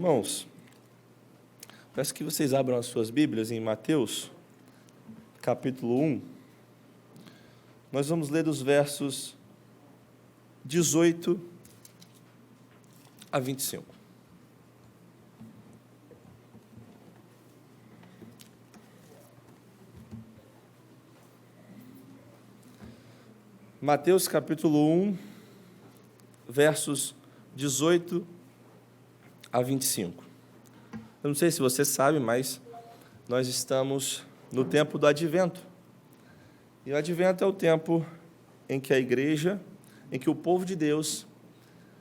Irmãos, peço que vocês abram as suas Bíblias em Mateus, capítulo 1. Nós vamos ler dos versos 18 a 25. Mateus, capítulo 1, versos 18 a 25. Eu não sei se você sabe, mas nós estamos no tempo do Advento. E o Advento é o tempo em que a igreja, em que o povo de Deus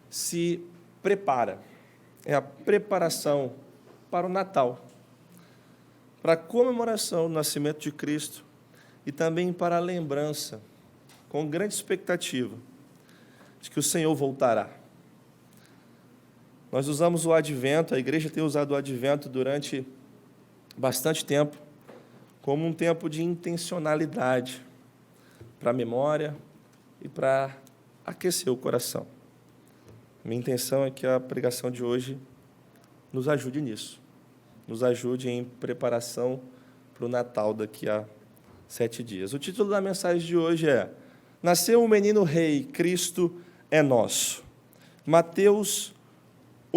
se prepara. É a preparação para o Natal, para a comemoração do nascimento de Cristo e também para a lembrança, com grande expectativa, de que o Senhor voltará. Nós usamos o Advento, a igreja tem usado o Advento durante bastante tempo, como um tempo de intencionalidade, para a memória e para aquecer o coração. Minha intenção é que a pregação de hoje nos ajude nisso, nos ajude em preparação para o Natal daqui a 7 dias. O título da mensagem de hoje é: Nasceu um menino rei, Cristo é nosso. Mateus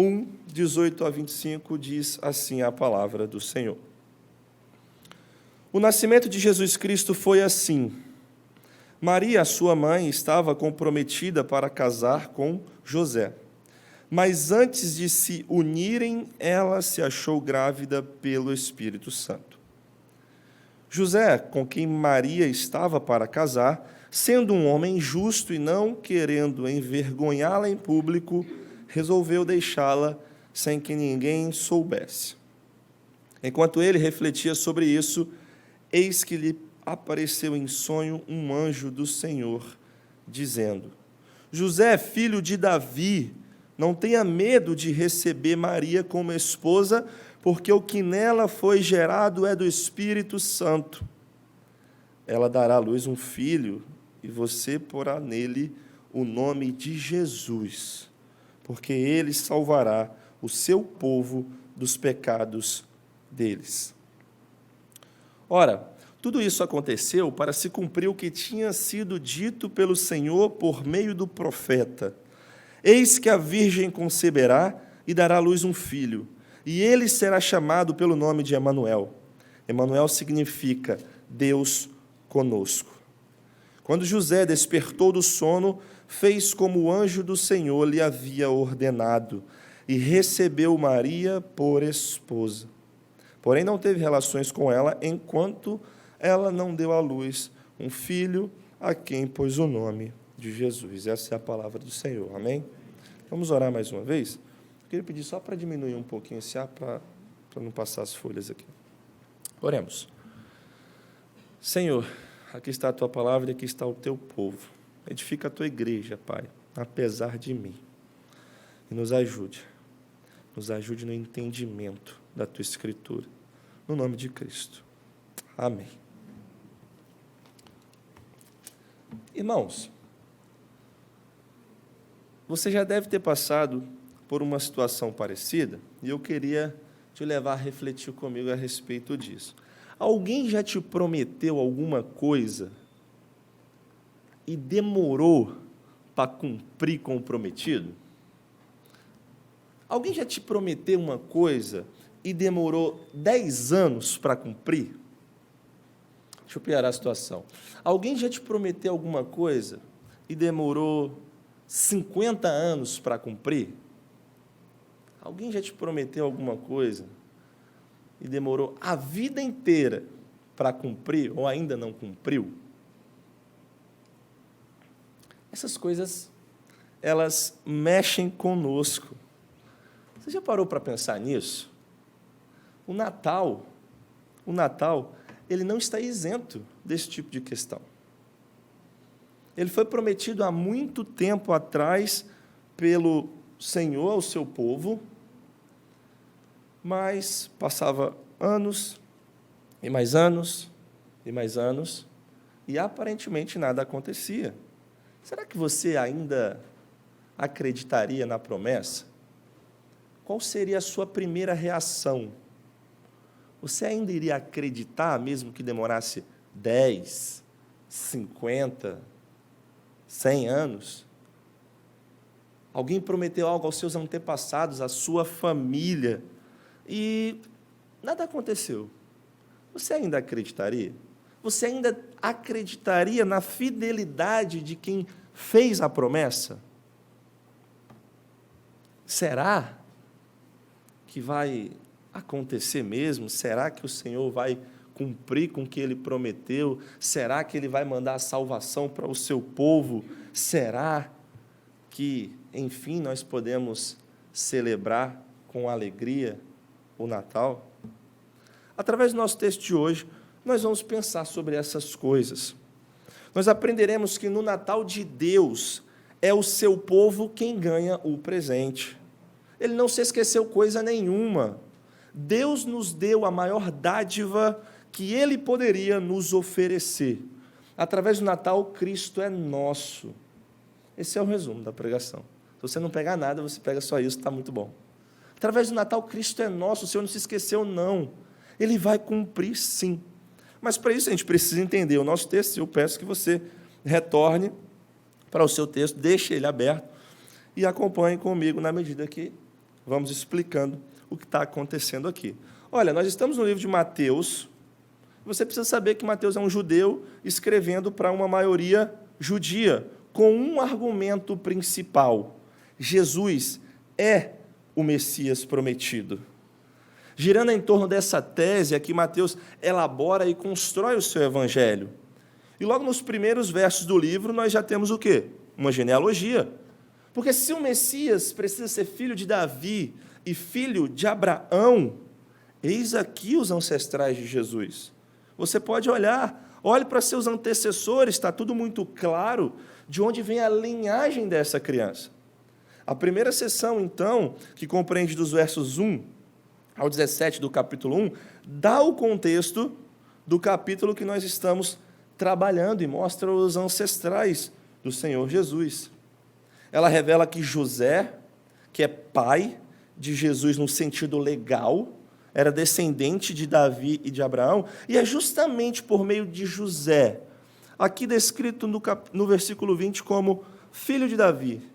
1, 18 a 25, diz assim a palavra do Senhor. O nascimento de Jesus Cristo foi assim. Maria, sua mãe, estava comprometida para casar com José. Mas antes de se unirem, ela se achou grávida pelo Espírito Santo. José, com quem Maria estava para casar, sendo um homem justo e não querendo envergonhá-la em público, resolveu deixá-la sem que ninguém soubesse. Enquanto ele refletia sobre isso, eis que lhe apareceu em sonho um anjo do Senhor, dizendo: José, filho de Davi, não tenha medo de receber Maria como esposa, porque o que nela foi gerado é do Espírito Santo. Ela dará à luz um filho, e você porá nele o nome de Jesus, porque ele salvará o seu povo dos pecados deles. Ora, tudo isso aconteceu para se cumprir o que tinha sido dito pelo Senhor por meio do profeta. Eis que a virgem conceberá e dará à luz um filho, e ele será chamado pelo nome de Emanuel. Emanuel significa Deus conosco. Quando José despertou do sono, fez como o anjo do Senhor lhe havia ordenado, e recebeu Maria por esposa. Porém, não teve relações com ela, enquanto ela não deu à luz um filho, a quem pôs o nome de Jesus. Essa é a palavra do Senhor. Amém? Vamos orar mais uma vez? Eu queria pedir só para diminuir um pouquinho esse ar, para não passar as folhas aqui. Oremos. Senhor, aqui está a Tua palavra e aqui está o Teu povo. Edifica a Tua igreja, Pai, apesar de mim. E nos ajude no entendimento da Tua Escritura. No nome de Cristo. Amém. Irmãos, você já deve ter passado por uma situação parecida, e eu queria te levar a refletir comigo a respeito disso. Alguém já te prometeu alguma coisa e demorou para cumprir com o prometido? Alguém já te prometeu uma coisa e demorou 10 anos para cumprir? Deixa eu piorar a situação. Alguém já te prometeu alguma coisa e demorou 50 anos para cumprir? Alguém já te prometeu alguma coisa e demorou a vida inteira para cumprir ou ainda não cumpriu? Essas coisas, elas mexem conosco. Você já parou para pensar nisso? O Natal, ele não está isento desse tipo de questão. Ele foi prometido há muito tempo atrás pelo Senhor ao seu povo, mas passava anos, e mais anos, e mais anos, e aparentemente nada acontecia. Será que você ainda acreditaria na promessa? qual seria a sua primeira reação? Você ainda iria acreditar, mesmo que demorasse 10, 50, 100 anos? Alguém prometeu algo aos seus antepassados, à sua família, e nada aconteceu. Você ainda acreditaria? Você ainda acreditaria na fidelidade de quem fez a promessa? Será que vai acontecer mesmo? Será que o Senhor vai cumprir com o que Ele prometeu? Será que Ele vai mandar a salvação para o seu povo? Será que, enfim, nós podemos celebrar com alegria o Natal? Através do nosso texto de hoje, nós vamos pensar sobre essas coisas. Nós aprenderemos que no Natal de Deus é o seu povo quem ganha o presente. Ele não se esqueceu coisa nenhuma. Deus nos deu a maior dádiva que Ele poderia nos oferecer. Através do Natal, Cristo é nosso. Esse é o resumo da pregação. Se você não pegar nada, você pega só isso, está muito bom. Através do Natal, Cristo é nosso. O Senhor não se esqueceu, não. Ele vai cumprir, sim. Mas, para isso, a gente precisa entender o nosso texto. Eu peço que você retorne para o seu texto, deixe ele aberto e acompanhe comigo na medida que vamos explicando o que está acontecendo aqui. Olha, nós estamos no livro de Mateus. Você precisa saber que Mateus é um judeu escrevendo para uma maioria judia, com um argumento principal: Jesus é o Messias prometido. Girando em torno dessa tese, aqui Mateus elabora e constrói o seu evangelho. E logo nos primeiros versos do livro, nós já temos o quê? Uma genealogia. Porque se o Messias precisa ser filho de Davi e filho de Abraão, eis aqui os ancestrais de Jesus. Você pode olhar, olhe para seus antecessores, está tudo muito claro de onde vem a linhagem dessa criança. A primeira seção, então, que compreende dos versos 1 ao 17 do capítulo 1, dá o contexto do capítulo que nós estamos trabalhando e mostra os ancestrais do Senhor Jesus. Ela revela que José, que é pai de Jesus no sentido legal, era descendente de Davi e de Abraão, e é justamente por meio de José, aqui descrito no versículo 20 como filho de Davi,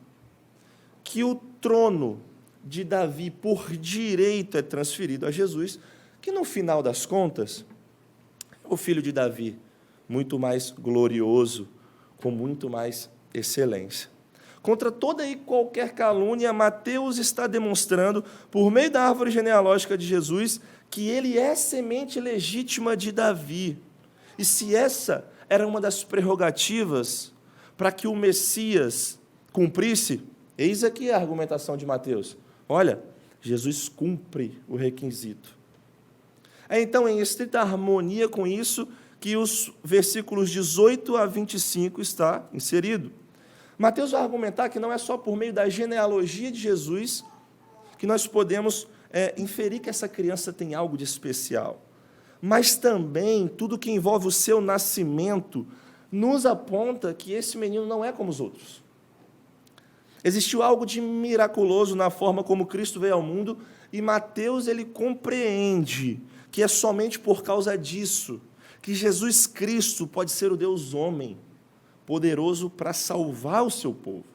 que o trono de Davi por direito é transferido a Jesus, que no final das contas, o filho de Davi, muito mais glorioso, com muito mais excelência. Contra toda e qualquer calúnia, Mateus está demonstrando, por meio da árvore genealógica de Jesus, que ele é semente legítima de Davi. E se essa era uma das prerrogativas para que o Messias cumprisse, eis aqui a argumentação de Mateus. Olha, Jesus cumpre o requisito. É então em estrita harmonia com isso que os versículos 18 a 25 está inserido. Mateus vai argumentar que não é só por meio da genealogia de Jesus que nós podemos inferir que essa criança tem algo de especial, mas também tudo que envolve o seu nascimento nos aponta que esse menino não é como os outros. Existiu algo de miraculoso na forma como Cristo veio ao mundo, e Mateus ele compreende que é somente por causa disso que Jesus Cristo pode ser o Deus homem, poderoso para salvar o seu povo.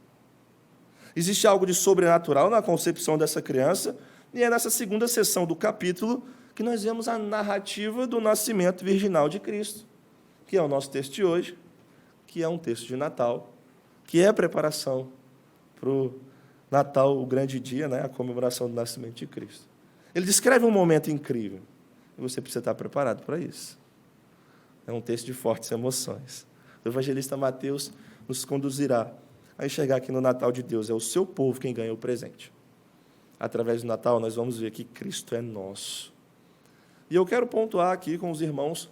Existe algo de sobrenatural na concepção dessa criança, e é nessa segunda sessão do capítulo que nós vemos a narrativa do nascimento virginal de Cristo, que é o nosso texto de hoje, que é um texto de Natal, que é a preparação para o Natal, o grande dia, né, a comemoração do nascimento de Cristo. Ele descreve um momento incrível, e você precisa estar preparado para isso. É um texto de fortes emoções. O evangelista Mateus nos conduzirá a enxergar que no Natal de Deus é o seu povo quem ganha o presente. Através do Natal, nós vamos ver que Cristo é nosso. E eu quero pontuar aqui com os irmãos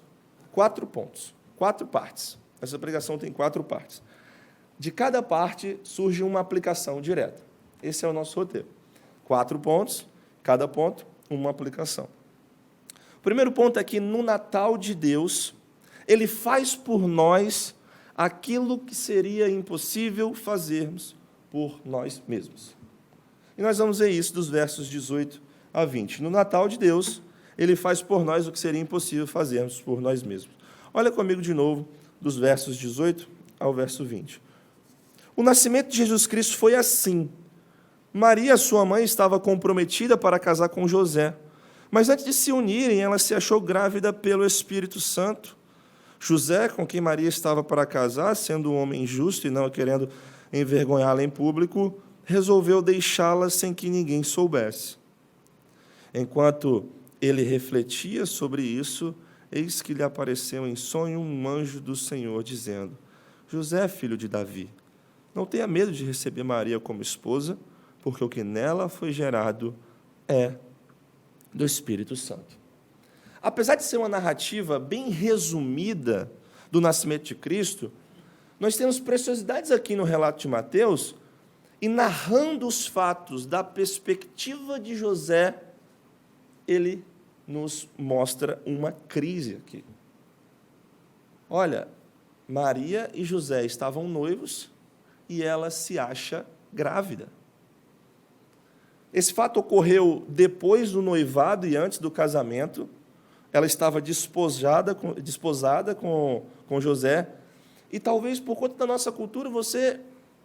4 pontos, 4 partes. Essa pregação tem 4 partes. De cada parte surge uma aplicação direta. Esse é o nosso roteiro. 4 pontos, cada ponto, uma aplicação. O primeiro ponto é que no Natal de Deus, Ele faz por nós aquilo que seria impossível fazermos por nós mesmos. E nós vamos ver isso dos versos 18 a 20. No Natal de Deus, ele faz por nós o que seria impossível fazermos por nós mesmos. Olha comigo de novo, dos versos 18 ao verso 20. O nascimento de Jesus Cristo foi assim. Maria, sua mãe, estava comprometida para casar com José, mas antes de se unirem, ela se achou grávida pelo Espírito Santo. José, com quem Maria estava para casar, sendo um homem justo e não querendo envergonhá-la em público, resolveu deixá-la sem que ninguém soubesse. Enquanto ele refletia sobre isso, eis que lhe apareceu em sonho um anjo do Senhor, dizendo: José, filho de Davi, não tenha medo de receber Maria como esposa, porque o que nela foi gerado é do Espírito Santo. Apesar de ser uma narrativa bem resumida do nascimento de Cristo, nós temos preciosidades aqui no relato de Mateus, e narrando os fatos da perspectiva de José, ele nos mostra uma crise aqui. Olha, Maria e José estavam noivos e ela se acha grávida. Esse fato ocorreu depois do noivado e antes do casamento. Ela estava desposada com José, e talvez por conta da nossa cultura você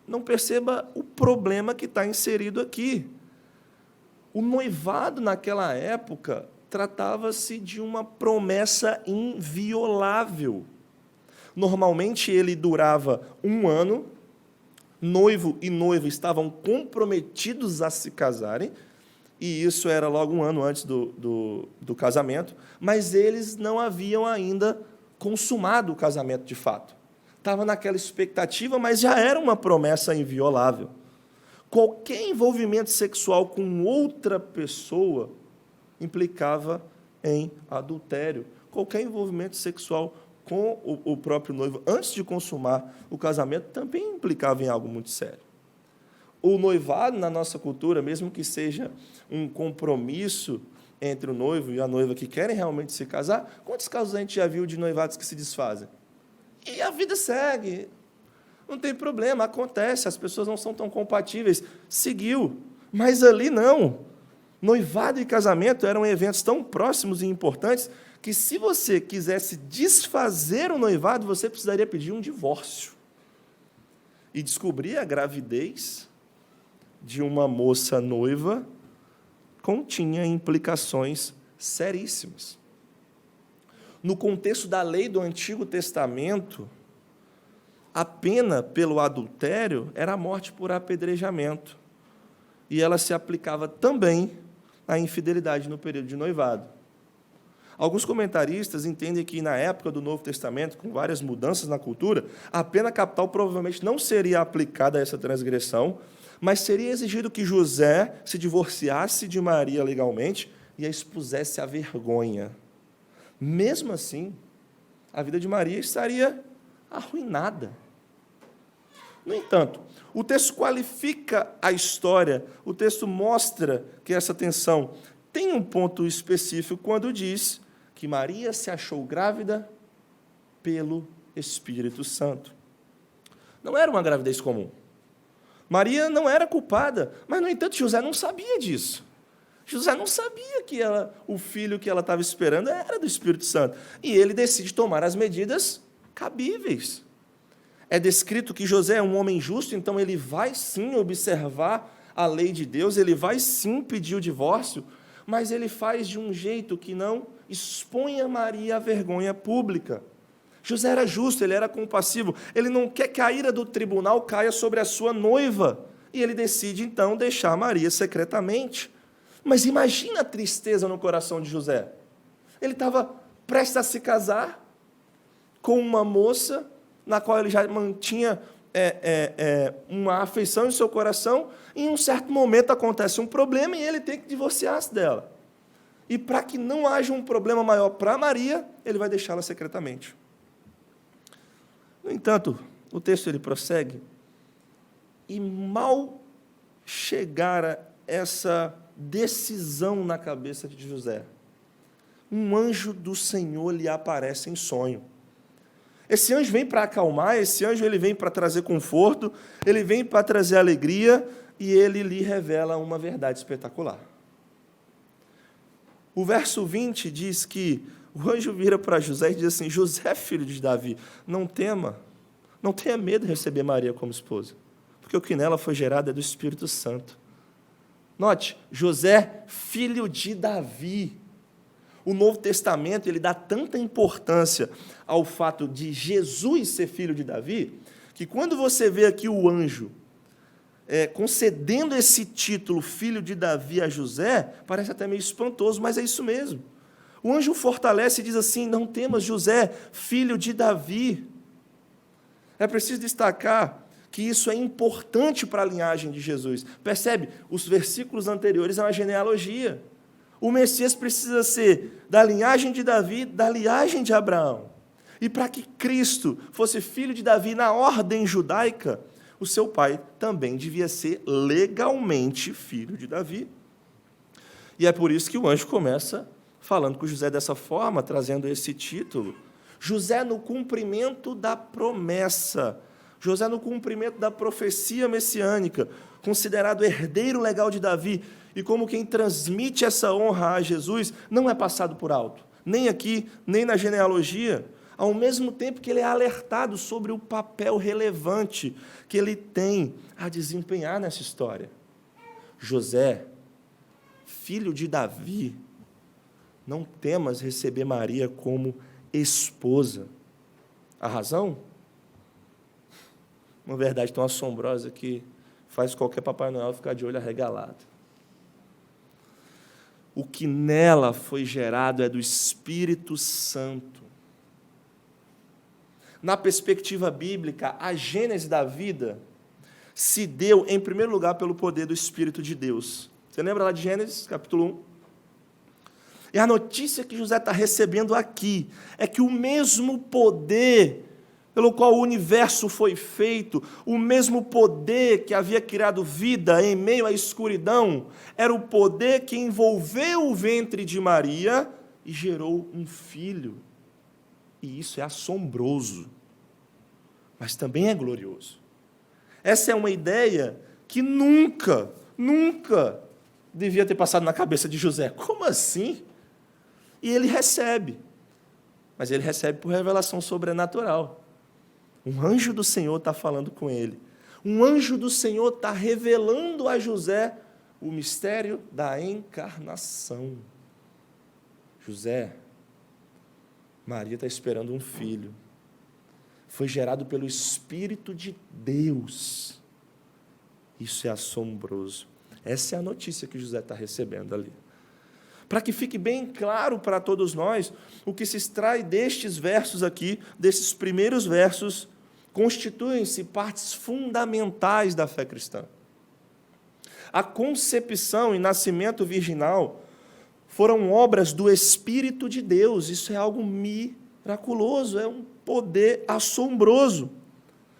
não perceba o problema que está inserido aqui. O noivado naquela época tratava-se de uma promessa inviolável. Normalmente ele durava 1 ano, noivo e noiva estavam comprometidos a se casarem, e isso era logo 1 ano antes do casamento, mas eles não haviam ainda consumado o casamento de fato. Estava naquela expectativa, mas já era uma promessa inviolável. Qualquer envolvimento sexual com outra pessoa implicava em adultério. Qualquer envolvimento sexual com o próprio noivo, antes de consumar o casamento, também implicava em algo muito sério. O noivado, na nossa cultura, mesmo que seja um compromisso entre o noivo e a noiva que querem realmente se casar, quantos casos a gente já viu de noivados que se desfazem? E a vida segue. Não tem problema, acontece, as pessoas não são tão compatíveis. Seguiu. Mas ali não. Noivado e casamento eram eventos tão próximos e importantes que, se você quisesse desfazer o noivado, você precisaria pedir um divórcio. E descobrir a gravidez de uma moça noiva continha implicações seríssimas. No contexto da lei do Antigo Testamento, a pena pelo adultério era a morte por apedrejamento, e ela se aplicava também à infidelidade no período de noivado. Alguns comentaristas entendem que, na época do Novo Testamento, com várias mudanças na cultura, a pena capital provavelmente não seria aplicada a essa transgressão, mas seria exigido que José se divorciasse de Maria legalmente e a expusesse à vergonha. Mesmo assim, a vida de Maria estaria arruinada. No entanto, o texto qualifica a história, o texto mostra que essa tensão tem um ponto específico quando diz que Maria se achou grávida pelo Espírito Santo. Não era uma gravidez comum. Maria não era culpada, mas, no entanto, José não sabia disso. José não sabia que o filho que ela estava esperando era do Espírito Santo. E ele decide tomar as medidas cabíveis. É descrito que José é um homem justo, então ele vai sim observar a lei de Deus, ele vai sim pedir o divórcio, mas ele faz de um jeito que não exponha Maria à vergonha pública. José era justo, ele era compassivo, ele não quer que a ira do tribunal caia sobre a sua noiva, e ele decide, então, deixar Maria secretamente. Mas imagina a tristeza no coração de José. Ele estava prestes a se casar com uma moça na qual ele já mantinha uma afeição em seu coração, e em um certo momento acontece um problema e ele tem que divorciar-se dela. E para que não haja um problema maior para Maria, ele vai deixá-la secretamente. No entanto, o texto ele prossegue, e mal chegara essa decisão na cabeça de José, um anjo do Senhor lhe aparece em sonho. Esse anjo vem para acalmar, esse anjo ele vem para trazer conforto, ele vem para trazer alegria, e ele lhe revela uma verdade espetacular. O verso 20 diz que o anjo vira para José e diz assim: José, filho de Davi, não tema, não tenha medo de receber Maria como esposa, porque o que nela foi gerado é do Espírito Santo. Note, José, filho de Davi. O Novo Testamento ele dá tanta importância ao fato de Jesus ser filho de Davi, que quando você vê aqui o anjo concedendo esse título, filho de Davi, a José, parece até meio espantoso, mas é isso mesmo. O anjo fortalece e diz assim: não temas, José, filho de Davi. É preciso destacar que isso é importante para a linhagem de Jesus. Percebe? Os versículos anteriores é uma genealogia. O Messias precisa ser da linhagem de Davi, da linhagem de Abraão. E para que Cristo fosse filho de Davi na ordem judaica, o seu pai também devia ser legalmente filho de Davi. E é por isso que o anjo começa falando com José dessa forma, trazendo esse título. José no cumprimento da promessa, José no cumprimento da profecia messiânica, considerado herdeiro legal de Davi, e como quem transmite essa honra a Jesus, não é passado por alto, nem aqui, nem na genealogia, ao mesmo tempo que ele é alertado sobre o papel relevante que ele tem a desempenhar nessa história. José, filho de Davi, não temas receber Maria como esposa. A razão? Uma verdade tão assombrosa que faz qualquer Papai Noel ficar de olho arregalado. O que nela foi gerado é do Espírito Santo. Na perspectiva bíblica, a gênese da vida se deu, em primeiro lugar, pelo poder do Espírito de Deus. Você lembra lá de Gênesis, capítulo 1? E a notícia que José está recebendo aqui é que o mesmo poder pelo qual o universo foi feito, o mesmo poder que havia criado vida em meio à escuridão, era o poder que envolveu o ventre de Maria e gerou um filho. E isso é assombroso, mas também é glorioso. Essa é uma ideia que nunca devia ter passado na cabeça de José. Como assim? E ele recebe, mas ele recebe por revelação sobrenatural. Um anjo do Senhor está falando com ele. Um anjo do Senhor está revelando a José o mistério da encarnação. José, Maria está esperando um filho. Foi gerado pelo Espírito de Deus. Isso é assombroso. Essa é a notícia que José está recebendo ali. Para que fique bem claro para todos nós, o que se extrai destes versos aqui, desses primeiros versos, constituem-se partes fundamentais da fé cristã. A concepção e nascimento virginal foram obras do Espírito de Deus. Isso é algo miraculoso, é um poder assombroso,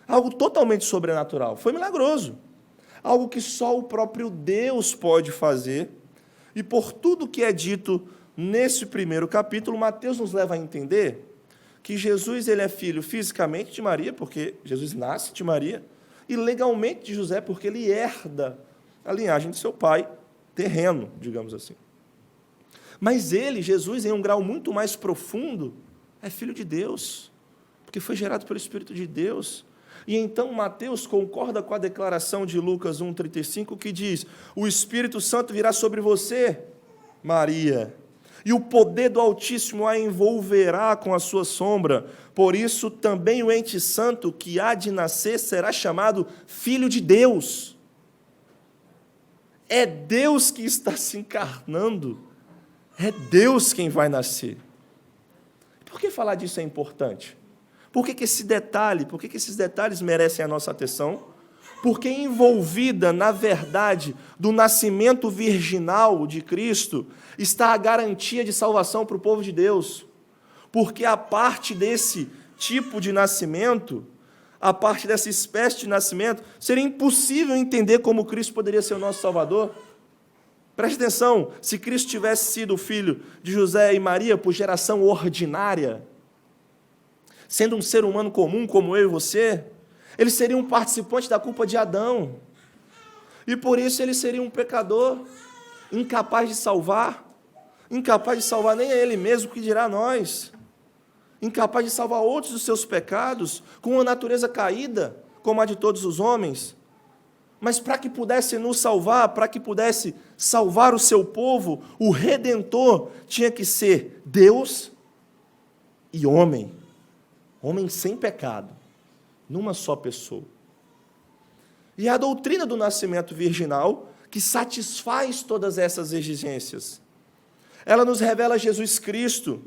algo totalmente sobrenatural. Foi milagroso, algo que só o próprio Deus pode fazer. E por tudo que é dito nesse primeiro capítulo, Mateus nos leva a entender que Jesus ele é filho fisicamente de Maria, porque Jesus nasce de Maria, e legalmente de José, porque ele herda a linhagem de seu pai, terreno, digamos assim. Mas ele, Jesus, em um grau muito mais profundo, é filho de Deus, porque foi gerado pelo Espírito de Deus. E então Mateus concorda com a declaração de Lucas 1,35, que diz: o Espírito Santo virá sobre você, Maria, e o poder do Altíssimo a envolverá com a sua sombra. Por isso também o ente santo que há de nascer será chamado Filho de Deus. É Deus que está se encarnando. É Deus quem vai nascer. Por que falar disso é importante? Por que esses detalhes merecem a nossa atenção? Porque envolvida na verdade do nascimento virginal de Cristo está a garantia de salvação para o povo de Deus. Porque a parte desse tipo de nascimento, a parte dessa espécie de nascimento, seria impossível entender como Cristo poderia ser o nosso Salvador. Preste atenção, se Cristo tivesse sido filho de José e Maria por geração ordinária, sendo um ser humano comum como eu e você, ele seria um participante da culpa de Adão. E por isso ele seria um pecador, incapaz de salvar nem a ele mesmo, que dirá a nós, incapaz de salvar outros dos seus pecados, com uma natureza caída, como a de todos os homens. Mas para que pudesse nos salvar, para que pudesse salvar o seu povo, o Redentor tinha que ser Deus e homem sem pecado, numa só pessoa. E é a doutrina do nascimento virginal que satisfaz todas essas exigências. Ela nos revela Jesus Cristo,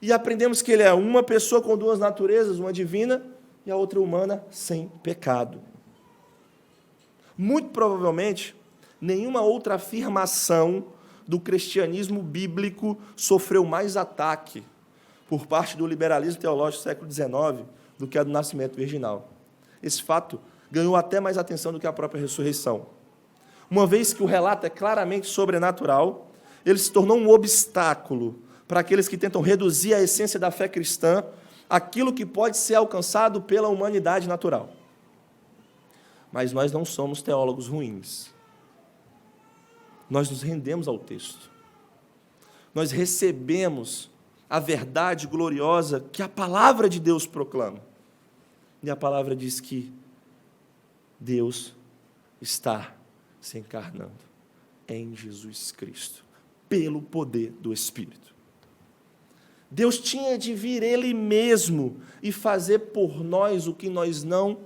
e aprendemos que Ele é uma pessoa com duas naturezas, uma divina e a outra humana, sem pecado. Muito provavelmente, nenhuma outra afirmação do cristianismo bíblico sofreu mais ataque por parte do liberalismo teológico do século XIX do que a do nascimento virginal. Esse fato ganhou até mais atenção do que a própria ressurreição. Uma vez que o relato é claramente sobrenatural, ele se tornou um obstáculo para aqueles que tentam reduzir a essência da fé cristã àquilo que pode ser alcançado pela humanidade natural. Mas nós não somos teólogos ruins. Nós nos rendemos ao texto. Nós recebemos a verdade gloriosa que a palavra de Deus proclama. E a palavra diz que Deus está se encarnando em Jesus Cristo, pelo poder do Espírito. Deus tinha de vir Ele mesmo e fazer por nós o que nós não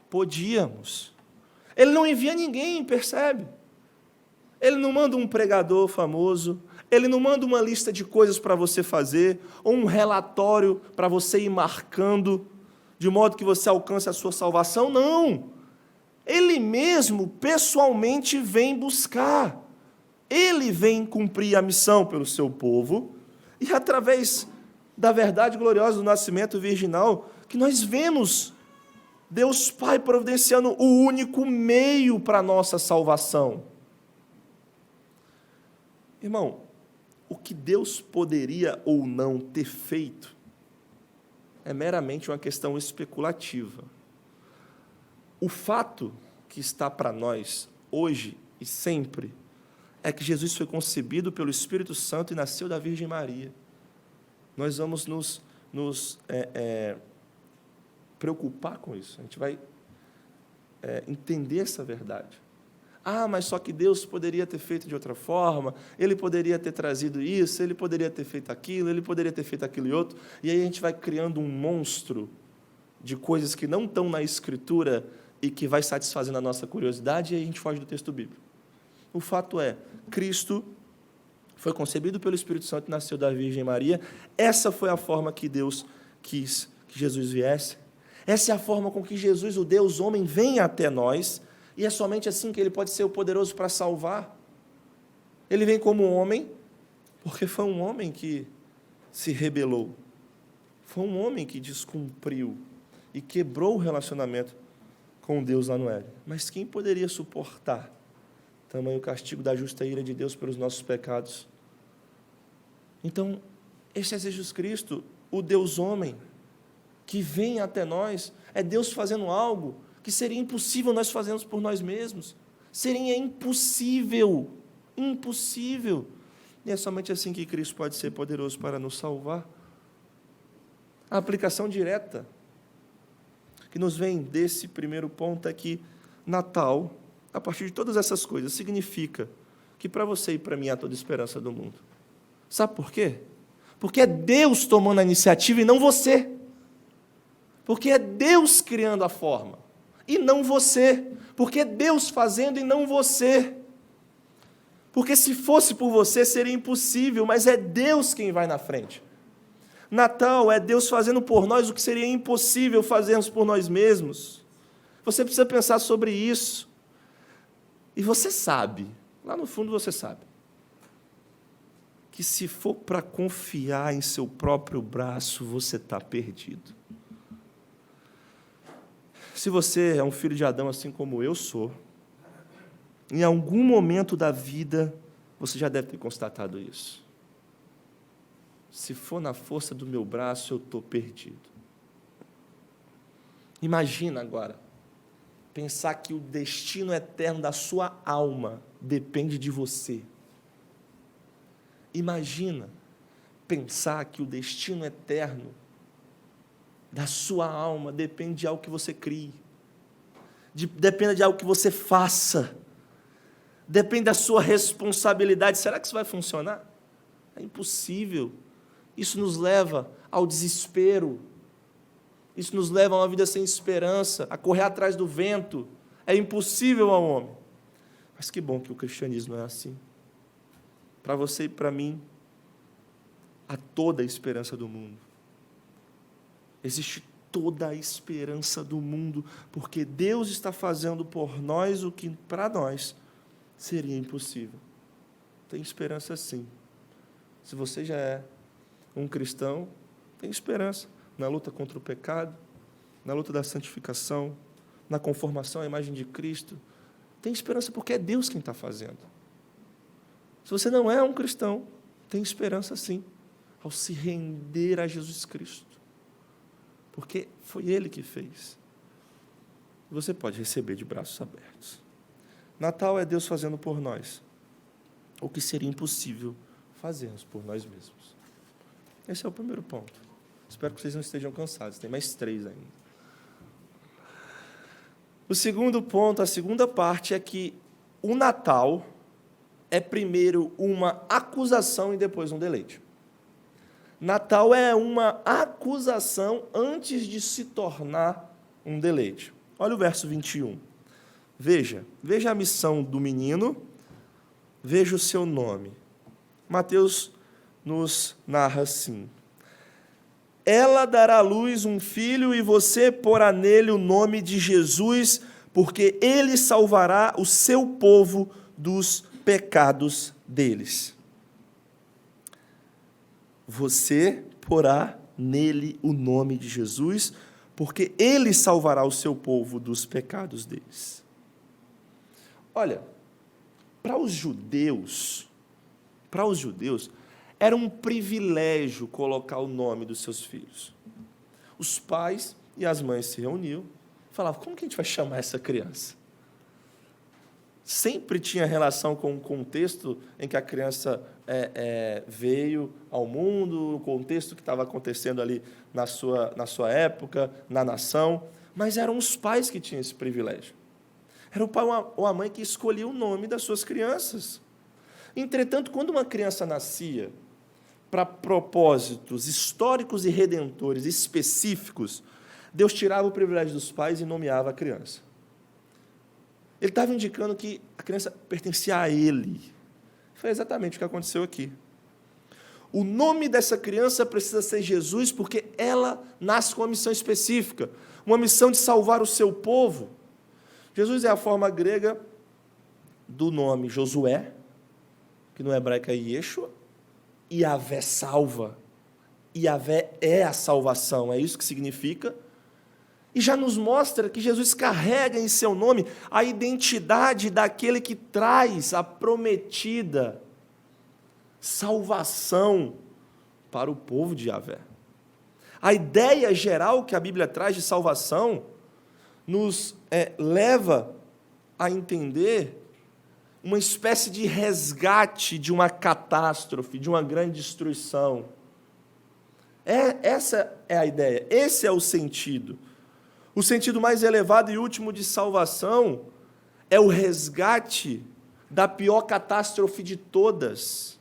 podíamos. Ele não envia ninguém, percebe? Ele não manda um pregador famoso, Ele não manda uma lista de coisas para você fazer, ou um relatório para você ir marcando, de modo que você alcance a sua salvação, não. Ele mesmo, pessoalmente, vem buscar. Ele vem cumprir a missão pelo seu povo, e através da verdade gloriosa do nascimento virginal, que nós vemos Deus Pai providenciando o único meio para a nossa salvação. Irmão, o que Deus poderia ou não ter feito é meramente uma questão especulativa. O fato que está para nós, hoje e sempre, é que Jesus foi concebido pelo Espírito Santo e nasceu da Virgem Maria. Nós vamos nos preocupar com isso. A gente vai entender essa verdade. Ah, mas só que Deus poderia ter feito de outra forma, Ele poderia ter trazido isso, Ele poderia ter feito aquilo, Ele poderia ter feito aquilo e outro, e aí a gente vai criando um monstro de coisas que não estão na Escritura e que vai satisfazendo a nossa curiosidade, e aí a gente foge do texto bíblico. O fato é, Cristo foi concebido pelo Espírito Santo e nasceu da Virgem Maria. Essa foi a forma que Deus quis que Jesus viesse. Essa é a forma com que Jesus, o Deus homem, vem até nós, e é somente assim que Ele pode ser o poderoso para salvar. Ele vem como homem, porque foi um homem que se rebelou. Foi um homem que descumpriu e quebrou o relacionamento com Deus lá no Éden. Mas quem poderia suportar tamanho castigo da justa ira de Deus pelos nossos pecados? Então, este é Jesus Cristo, o Deus homem, que vem até nós. É Deus fazendo algo que seria impossível nós fazermos por nós mesmos. Seria impossível. Impossível. E é somente assim que Cristo pode ser poderoso para nos salvar. A aplicação direta que nos vem desse primeiro ponto é que Natal, a partir de todas essas coisas, significa que para você e para mim há toda a esperança do mundo. Sabe por quê? Porque é Deus tomando a iniciativa e não você. Porque é Deus criando a forma e não você. Porque é Deus fazendo e não você. Porque se fosse por você seria impossível, mas é Deus quem vai na frente. Natal é Deus fazendo por nós o que seria impossível fazermos por nós mesmos. Você precisa pensar sobre isso. E você sabe, lá no fundo você sabe, que se for para confiar em seu próprio braço, você está perdido. Se você é um filho de Adão, assim como eu sou, em algum momento da vida, você já deve ter constatado isso. Se for na força do meu braço, eu estou perdido. Imagina agora pensar que o destino eterno da sua alma depende de você. Imagina pensar que o destino eterno da sua alma depende de algo que você crie, depende de algo que você faça, depende da sua responsabilidade. Será que isso vai funcionar? É impossível. Isso nos leva ao desespero, isso nos leva a uma vida sem esperança, a correr atrás do vento. É impossível ao homem. Mas que bom que o cristianismo é assim. Para você e para mim, há toda a esperança do mundo. Existe toda a esperança do mundo, porque Deus está fazendo por nós o que para nós seria impossível. Tem esperança sim. Se você já é um cristão, tem esperança na luta contra o pecado, na luta da santificação, na conformação à imagem de Cristo. Tem esperança porque é Deus quem está fazendo. Se você não é um cristão, tem esperança sim, ao se render a Jesus Cristo, porque foi Ele que fez. Você pode receber de braços abertos. Natal é Deus fazendo por nós o que seria impossível fazermos por nós mesmos. Esse é o primeiro ponto. Espero que vocês não estejam cansados, tem mais 3 ainda. O segundo ponto, a segunda parte, é que o Natal é primeiro uma acusação e depois um deleite. Natal é uma acusação antes de se tornar um deleite. Olha o verso 21. Veja a missão do menino, veja o seu nome. Mateus nos narra assim: ela dará à luz um filho e você porá nele o nome de Jesus, porque ele salvará o seu povo dos pecados deles. Você porá nele o nome de Jesus, porque ele salvará o seu povo dos pecados deles. Olha, para os judeus, era um privilégio colocar o nome dos seus filhos. Os pais e as mães se reuniam e falavam: como que a gente vai chamar essa criança? Sempre tinha relação com o contexto em que a criança veio ao mundo, o contexto que estava acontecendo ali na sua época, na nação, mas eram os pais que tinham esse privilégio. Era o pai ou a mãe que escolhia o nome das suas crianças. Entretanto, quando uma criança nascia, para propósitos históricos e redentores específicos, Deus tirava o privilégio dos pais e nomeava a criança. Ele estava indicando que a criança pertencia a ele. Foi exatamente o que aconteceu aqui. O nome dessa criança precisa ser Jesus, porque ela nasce com uma missão específica, uma missão de salvar o seu povo. Jesus é a forma grega do nome Josué, que no hebraico é Yeshua. Yahvé salva. Yahvé é a salvação, é isso que significa. E já nos mostra que Jesus carrega em seu nome a identidade daquele que traz a prometida salvação para o povo de Yahvé. A ideia geral que a Bíblia traz de salvação nos leva a entender uma espécie de resgate de uma catástrofe, de uma grande destruição. Essa é a ideia, esse é o sentido. O sentido mais elevado e último de salvação é o resgate da pior catástrofe de todas.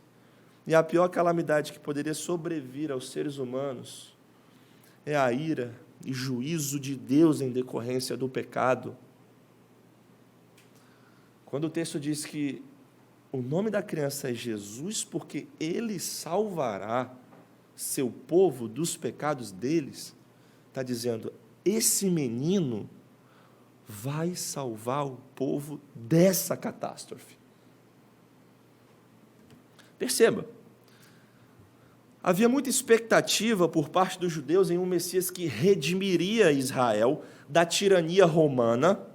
E a pior calamidade que poderia sobrevir aos seres humanos é a ira e juízo de Deus em decorrência do pecado. Quando o texto diz que o nome da criança é Jesus, porque ele salvará seu povo dos pecados deles, está dizendo: esse menino vai salvar o povo dessa catástrofe. Perceba, havia muita expectativa por parte dos judeus em um Messias que redimiria Israel da tirania romana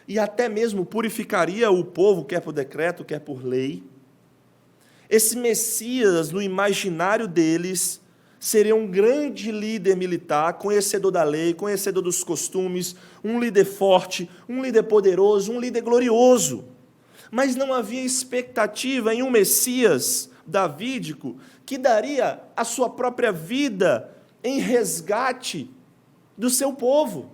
e até mesmo purificaria o povo, quer por decreto, quer por lei. Esse Messias, no imaginário deles, seria um grande líder militar, conhecedor da lei, conhecedor dos costumes, um líder forte, um líder poderoso, um líder glorioso. Mas não havia expectativa em um Messias davídico que daria a sua própria vida em resgate do seu povo.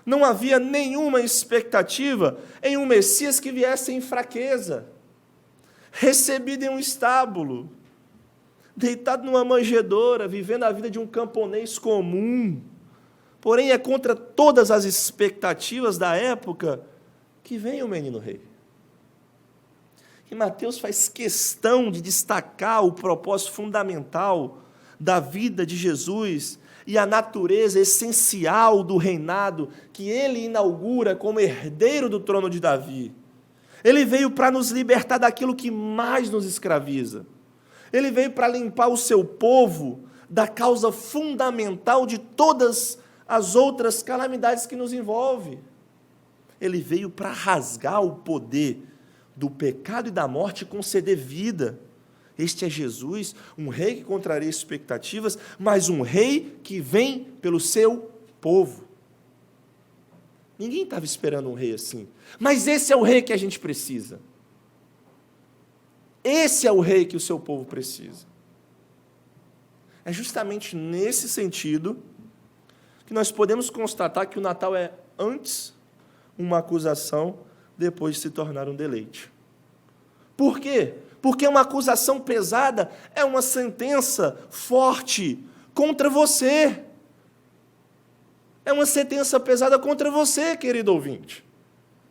Não havia nenhuma expectativa em um Messias que viesse em fraqueza, recebido em um estábulo, deitado numa manjedoura, vivendo a vida de um camponês comum. Porém, é contra todas as expectativas da época que vem o menino rei. E Mateus faz questão de destacar o propósito fundamental da vida de Jesus e a natureza essencial do reinado que ele inaugura como herdeiro do trono de Davi. Ele veio para nos libertar daquilo que mais nos escraviza. Ele veio para limpar o seu povo da causa fundamental de todas as outras calamidades que nos envolvem. Ele veio para rasgar o poder do pecado e da morte e conceder vida. Este é Jesus, um rei que contraria expectativas, mas um rei que vem pelo seu povo. Ninguém estava esperando um rei assim, mas esse é o rei que a gente precisa. Esse é o rei que o seu povo precisa. É justamente nesse sentido que nós podemos constatar que o Natal é antes uma acusação, depois de se tornar um deleite. Por quê? Porque uma acusação pesada é uma sentença forte contra você. É uma sentença pesada contra você, querido ouvinte.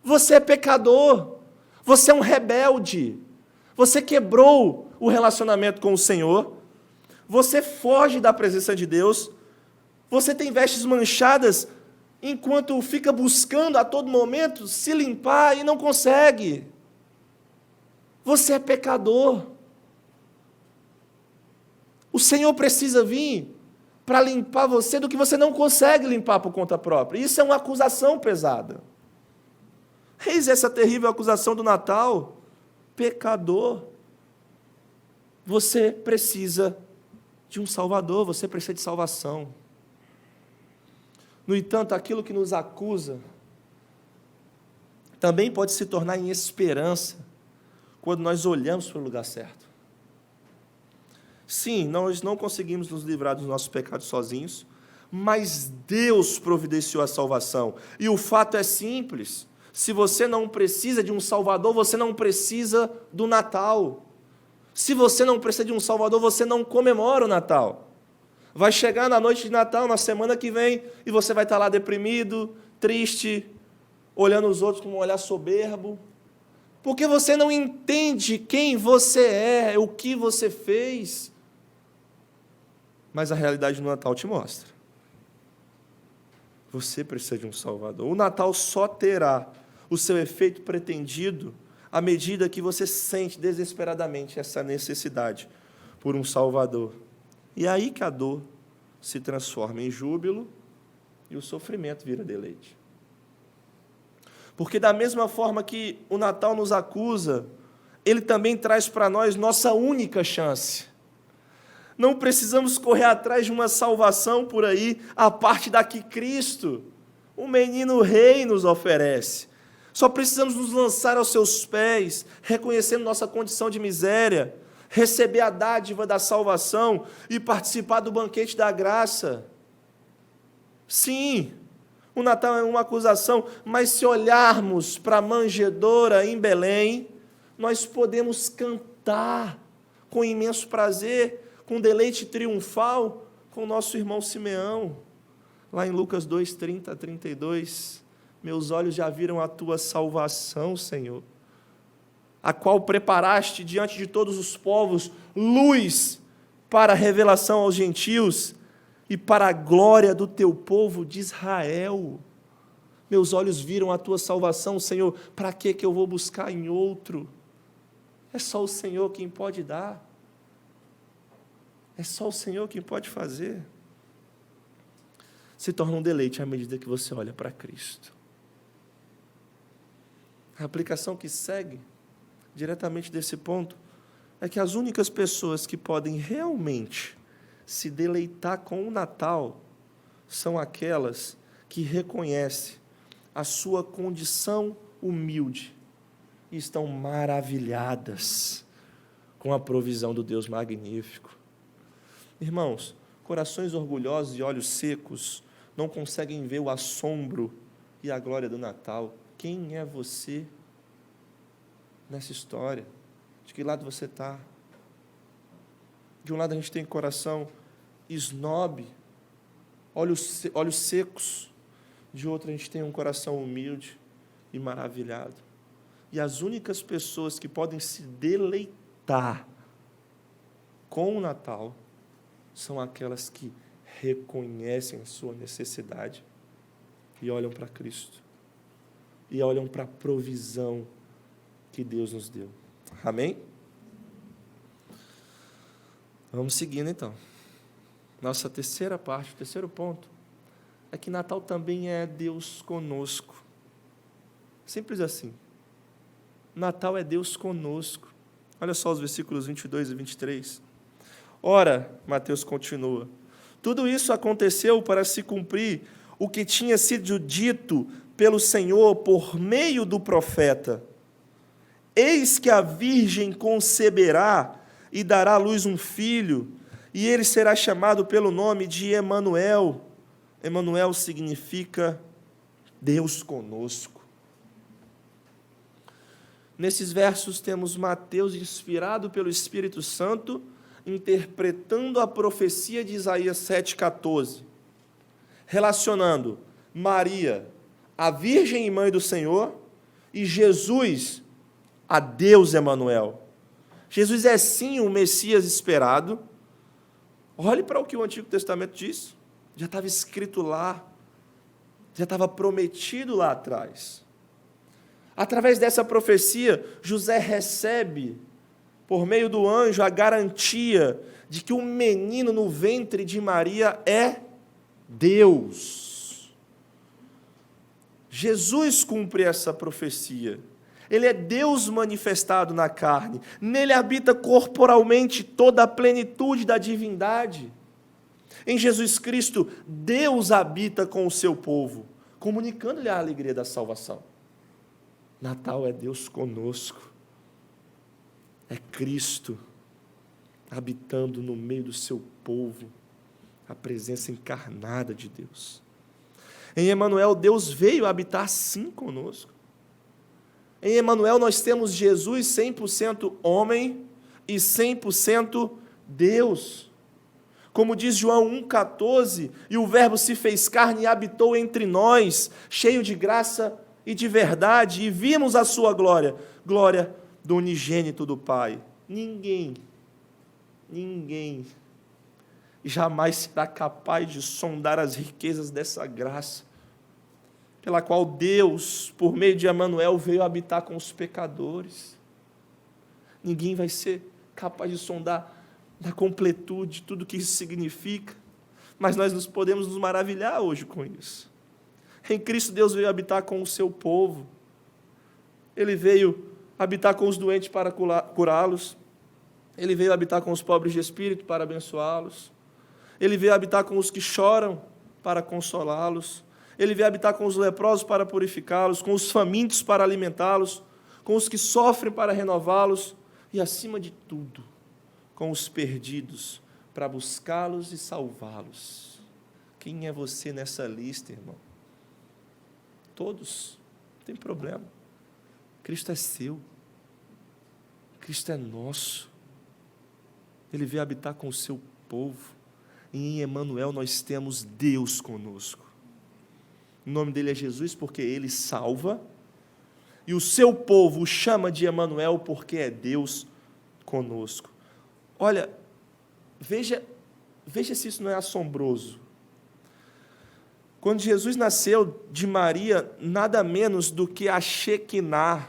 Você é pecador, você é um rebelde, você quebrou o relacionamento com o Senhor, você foge da presença de Deus, você tem vestes manchadas, enquanto fica buscando a todo momento se limpar e não consegue. Você é pecador. O Senhor precisa vir para limpar você do que você não consegue limpar por conta própria. Isso é uma acusação pesada. Eis essa terrível acusação do Natal. Pecador. Você precisa de um Salvador, você precisa de salvação. No entanto, aquilo que nos acusa também pode se tornar em esperança quando nós olhamos para o lugar certo. Sim, nós não conseguimos nos livrar dos nossos pecados sozinhos, mas Deus providenciou a salvação. E o fato é simples: se você não precisa de um Salvador, você não precisa do Natal. Se você não precisa de um Salvador, você não comemora o Natal. Vai chegar na noite de Natal, na semana que vem, e você vai estar lá deprimido, triste, olhando os outros com um olhar soberbo, porque você não entende quem você é, o que você fez. Mas a realidade do Natal te mostra. Você precisa de um Salvador. O Natal só terá o seu efeito pretendido à medida que você sente desesperadamente essa necessidade por um Salvador. E é aí que a dor se transforma em júbilo e o sofrimento vira deleite. Porque da mesma forma que o Natal nos acusa, ele também traz para nós nossa única chance. Não precisamos correr atrás de uma salvação por aí, a parte da que Cristo, o menino rei, nos oferece. Só precisamos nos lançar aos seus pés, reconhecendo nossa condição de miséria, receber a dádiva da salvação e participar do banquete da graça. Sim, o Natal é uma acusação, mas se olharmos para a manjedoura em Belém, nós podemos cantar com imenso prazer, com deleite triunfal, com o nosso irmão Simeão. Lá em Lucas 2, 30 a 32, meus olhos já viram a tua salvação, Senhor, a qual preparaste diante de todos os povos, luz para a revelação aos gentios e para a glória do teu povo de Israel. Meus olhos viram a tua salvação, Senhor, para que eu vou buscar em outro? É só o Senhor quem pode dar. É só o Senhor quem pode fazer. Se torna um deleite à medida que você olha para Cristo. A aplicação que segue diretamente desse ponto é que as únicas pessoas que podem realmente se deleitar com o Natal são aquelas que reconhecem a sua condição humilde e estão maravilhadas com a provisão do Deus magnífico. Irmãos, corações orgulhosos e olhos secos não conseguem ver o assombro e a glória do Natal. Quem é você nessa história? De que lado você está? De um lado a gente tem coração esnobe, olhos secos. De outro a gente tem um coração humilde e maravilhado. E as únicas pessoas que podem se deleitar com o Natal são aquelas que reconhecem a sua necessidade e olham para Cristo. E olham para a provisão que Deus nos deu. Amém? Vamos seguindo então. Nossa terceira parte, o terceiro ponto, é que Natal também é Deus conosco. Simples assim. Natal é Deus conosco. Olha só os versículos 22 e 23. Ora, Mateus continua, tudo isso aconteceu para se cumprir o que tinha sido dito pelo Senhor por meio do profeta. Eis que a virgem conceberá e dará à luz um filho, e ele será chamado pelo nome de Emanuel. Emanuel significa Deus conosco. Nesses versos temos Mateus, inspirado pelo Espírito Santo, interpretando a profecia de Isaías 7,14, relacionando Maria, a Virgem e Mãe do Senhor, e Jesus, a Deus Emanuel. Jesus é sim o Messias esperado. Olhe para o que o Antigo Testamento diz. Já estava escrito lá, já estava prometido lá atrás. Através dessa profecia, José recebe, por meio do anjo, a garantia de que o menino no ventre de Maria é Deus. Jesus cumpre essa profecia. Ele é Deus manifestado na carne. Nele habita corporalmente toda a plenitude da divindade. Em Jesus Cristo, Deus habita com o seu povo, comunicando-lhe a alegria da salvação. Natal é Deus conosco. É Cristo habitando no meio do seu povo, a presença encarnada de Deus. Em Emanuel, Deus veio habitar sim conosco. Em Emanuel nós temos Jesus 100% homem e 100% Deus. Como diz João 1,14, e o Verbo se fez carne e habitou entre nós, cheio de graça e de verdade, e vimos a sua glória, glória do unigênito do Pai. Ninguém jamais será capaz de sondar as riquezas dessa graça, pela qual Deus, por meio de Emanuel, veio habitar com os pecadores. Ninguém vai ser capaz de sondar na completude tudo o que isso significa, mas nós podemos nos maravilhar hoje com isso. Em Cristo, Deus veio habitar com o seu povo. Ele veio habitar com os doentes para curá-los. Ele veio habitar com os pobres de espírito para abençoá-los. Ele veio habitar com os que choram para consolá-los. Ele veio habitar com os leprosos para purificá-los, com os famintos para alimentá-los, com os que sofrem para renová-los e, acima de tudo, com os perdidos para buscá-los e salvá-los. Quem é você nessa lista, irmão? Todos, não tem problema. Cristo é seu. Cristo é nosso. Ele veio habitar com o seu povo. E em Emanuel nós temos Deus conosco. O nome dele é Jesus porque ele salva. E o seu povo o chama de Emanuel porque é Deus conosco. Olha, veja se isso não é assombroso. Quando Jesus nasceu de Maria, nada menos do que a Shekinah,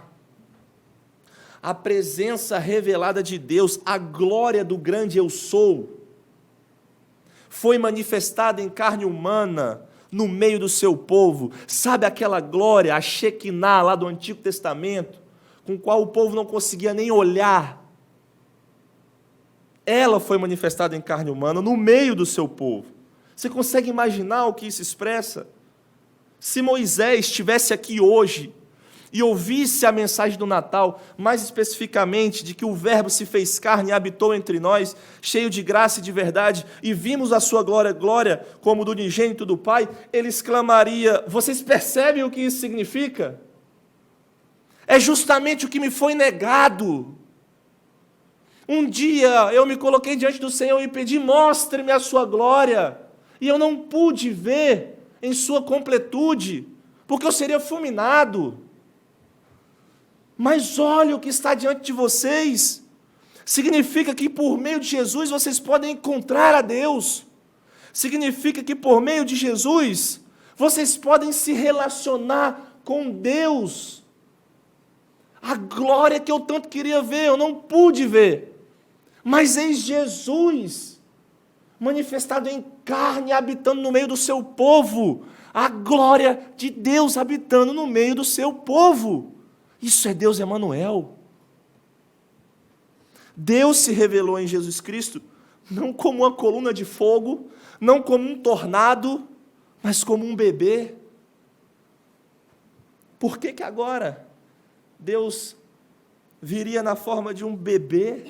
a presença revelada de Deus, a glória do grande eu sou, foi manifestada em carne humana no meio do seu povo. Sabe aquela glória, a Shekinah lá do Antigo Testamento, com a qual o povo não conseguia nem olhar? Ela foi manifestada em carne humana no meio do seu povo. Você consegue imaginar o que isso expressa? Se Moisés estivesse aqui hoje e ouvisse a mensagem do Natal, mais especificamente de que o Verbo se fez carne e habitou entre nós, cheio de graça e de verdade, e vimos a sua glória, glória como do unigênito do Pai, ele exclamaria: vocês percebem o que isso significa? É justamente o que me foi negado. Um dia eu me coloquei diante do Senhor e pedi: mostre-me a sua glória, e eu não pude ver em sua completude, porque eu seria fulminado. Mas olha o que está diante de vocês. Significa que por meio de Jesus vocês podem encontrar a Deus. Significa que por meio de Jesus vocês podem se relacionar com Deus. A glória que eu tanto queria ver, eu não pude ver. Mas eis Jesus manifestado em carne, habitando no meio do seu povo. A glória de Deus habitando no meio do seu povo. Isso é Deus Emanuel. Deus se revelou em Jesus Cristo não como uma coluna de fogo, não como um tornado, mas como um bebê. Por que agora Deus viria na forma de um bebê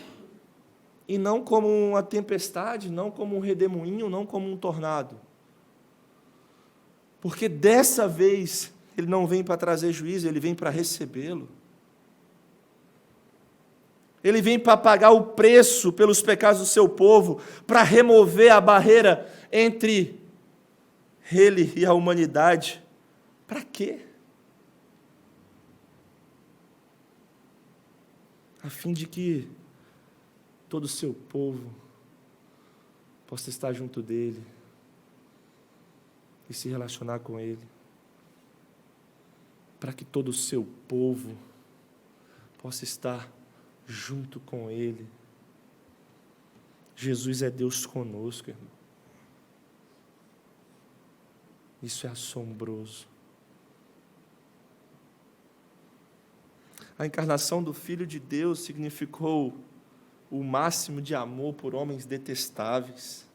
e não como uma tempestade, não como um redemoinho, não como um tornado? Porque dessa vez Ele não vem para trazer juízo, Ele vem para recebê-lo. Ele vem para pagar o preço pelos pecados do seu povo, para remover a barreira entre Ele e a humanidade. Para quê? A fim de que todo o seu povo possa estar junto dEle e se relacionar com Ele. Para que todo o seu povo possa estar junto com Ele. Jesus é Deus conosco, irmão. Isso é assombroso. A encarnação do Filho de Deus significou o máximo de amor por homens detestáveis.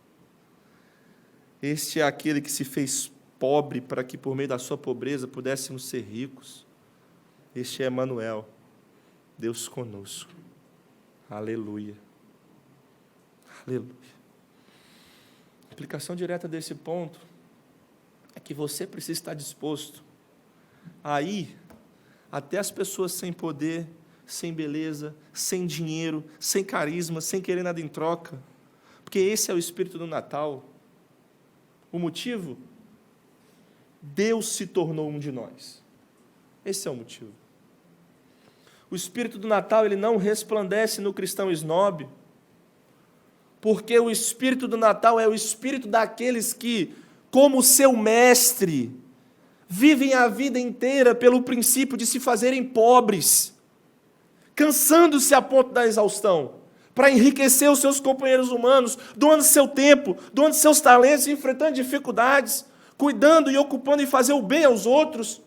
Este é aquele que se fez pobre para que por meio da sua pobreza pudéssemos ser ricos. Este é Emanuel, Deus conosco. Aleluia. Aleluia. A implicação direta desse ponto é que você precisa estar disposto a ir até as pessoas sem poder, sem beleza, sem dinheiro, sem carisma, sem querer nada em troca, porque esse é o espírito do Natal. O motivo? Deus se tornou um de nós. Esse é o motivo. O espírito do Natal, ele não resplandece no cristão esnobe, porque o espírito do Natal é o espírito daqueles que, como seu mestre, vivem a vida inteira pelo princípio de se fazerem pobres, cansando-se a ponto da exaustão, para enriquecer os seus companheiros humanos, doando seu tempo, doando seus talentos, enfrentando dificuldades, cuidando e ocupando em fazer o bem aos outros,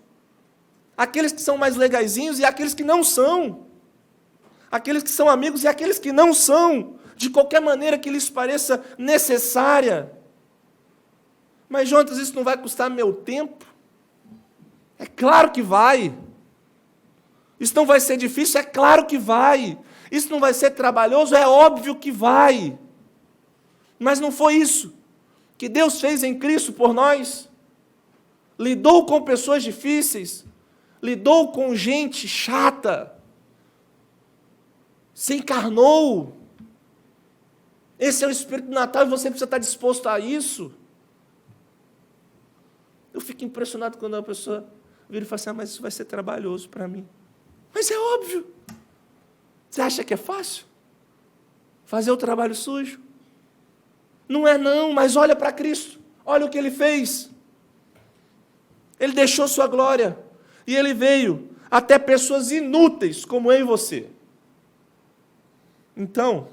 aqueles que são mais legaizinhos e aqueles que não são, aqueles que são amigos e aqueles que não são, de qualquer maneira que lhes pareça necessária. Mas, Jonas, isso não vai custar meu tempo? É claro que vai. Isso não vai ser difícil? É claro que vai. Isso não vai ser trabalhoso? É óbvio que vai. Mas não foi isso que Deus fez em Cristo por nós. Lidou com pessoas difíceis, lidou com gente chata, se encarnou. Esse é o Espírito do Natal e você precisa estar disposto a isso. Eu fico impressionado quando a pessoa vira e fala assim: mas isso vai ser trabalhoso para mim. Mas é óbvio. Você acha que é fácil? Fazer o trabalho sujo? Não é não, mas olha para Cristo. Olha o que Ele fez. Ele deixou sua glória. E Ele veio até pessoas inúteis, como eu e você. Então,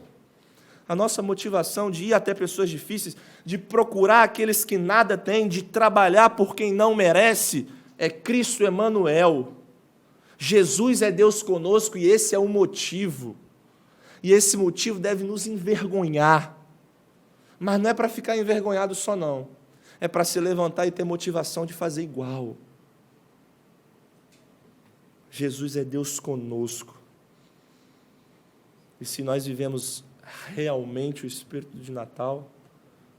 a nossa motivação de ir até pessoas difíceis, de procurar aqueles que nada têm, de trabalhar por quem não merece, é Cristo Emanuel. Jesus é Deus conosco e esse é o motivo. E esse motivo deve nos envergonhar. Mas não é para ficar envergonhado só, não. É para se levantar e ter motivação de fazer igual. Jesus é Deus conosco. E se nós vivemos realmente o espírito de Natal,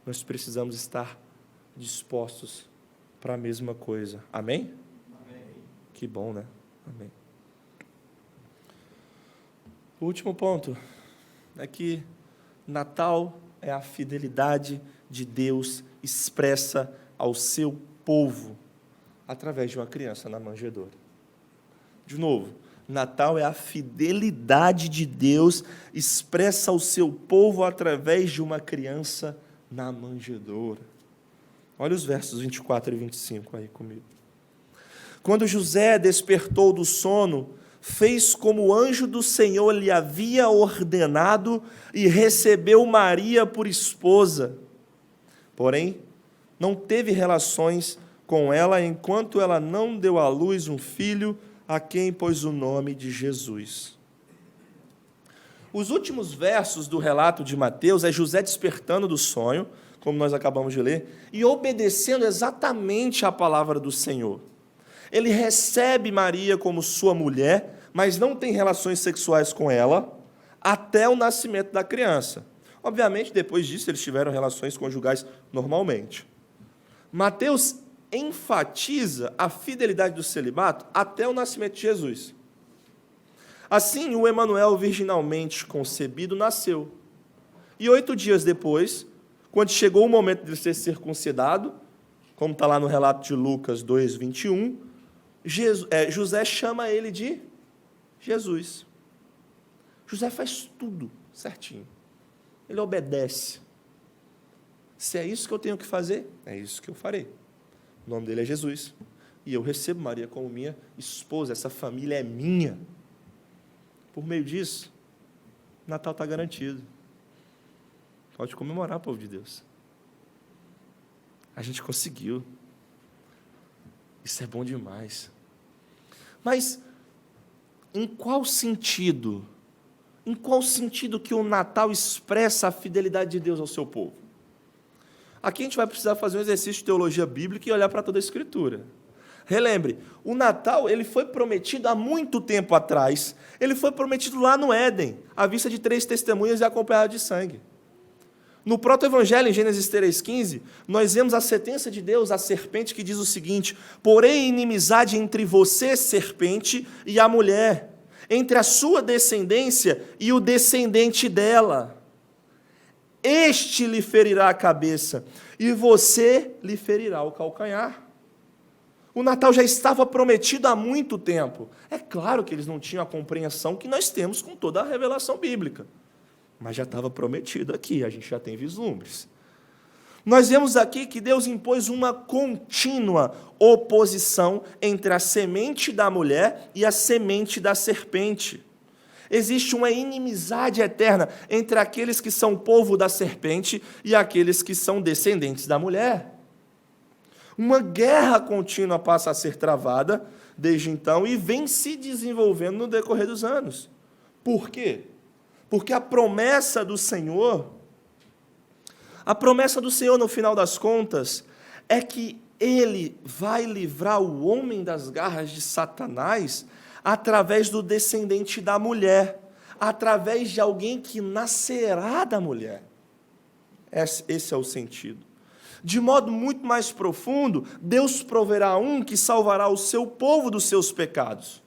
nós precisamos estar dispostos para a mesma coisa. Amém? Amém. Que bom, né? Amém. O último ponto é que Natal é a fidelidade de Deus expressa ao seu povo através de uma criança na manjedoura. De novo, Natal é a fidelidade de Deus expressa ao seu povo através de uma criança na manjedoura. Olha os versos 24 e 25 aí comigo. Quando José despertou do sono, fez como o anjo do Senhor lhe havia ordenado e recebeu Maria por esposa. Porém, não teve relações com ela enquanto ela não deu à luz um filho, a quem pôs o nome de Jesus. Os últimos versos do relato de Mateus é José despertando do sonho, como nós acabamos de ler, e obedecendo exatamente à palavra do Senhor. Ele recebe Maria como sua mulher, mas não tem relações sexuais com ela até o nascimento da criança. Obviamente, depois disso, eles tiveram relações conjugais normalmente. Mateus enfatiza a fidelidade do celibato até o nascimento de Jesus. Assim, o Emanuel, virginalmente concebido, nasceu. E 8 dias depois, quando chegou o momento de ele ser circuncidado, como está lá no relato de Lucas 2, 21, José chama ele de Jesus. José faz tudo certinho. Ele obedece. Se é isso que eu tenho que fazer, é isso que eu farei. O nome dele é Jesus. E eu recebo Maria como minha esposa. Essa família é minha. Por meio disso, o Natal está garantido. Pode comemorar, povo de Deus. A gente conseguiu. Isso é bom demais. Mas, em qual sentido? Em qual sentido que o Natal expressa a fidelidade de Deus ao seu povo? Aqui a gente vai precisar fazer um exercício de teologia bíblica e olhar para toda a Escritura. Relembre, o Natal ele foi prometido há muito tempo atrás. Ele foi prometido lá no Éden, à vista de 3 testemunhas e acompanhado de sangue. No proto-evangelho, em Gênesis 3,15, nós vemos a sentença de Deus, a serpente, que diz o seguinte: porém inimizade entre você, serpente, e a mulher, entre a sua descendência e o descendente dela. Este lhe ferirá a cabeça, e você lhe ferirá o calcanhar. O Natal já estava prometido há muito tempo. É claro que eles não tinham a compreensão que nós temos com toda a revelação bíblica. Mas já estava prometido aqui, a gente já tem vislumbres. Nós vemos aqui que Deus impôs uma contínua oposição entre a semente da mulher e a semente da serpente. Existe uma inimizade eterna entre aqueles que são povo da serpente e aqueles que são descendentes da mulher. Uma guerra contínua passa a ser travada desde então e vem se desenvolvendo no decorrer dos anos. Por quê? Porque a promessa do Senhor, no final das contas, é que Ele vai livrar o homem das garras de Satanás através do descendente da mulher, através de alguém que nascerá da mulher. Esse é o sentido. De modo muito mais profundo, Deus proverá um que salvará o seu povo dos seus pecados.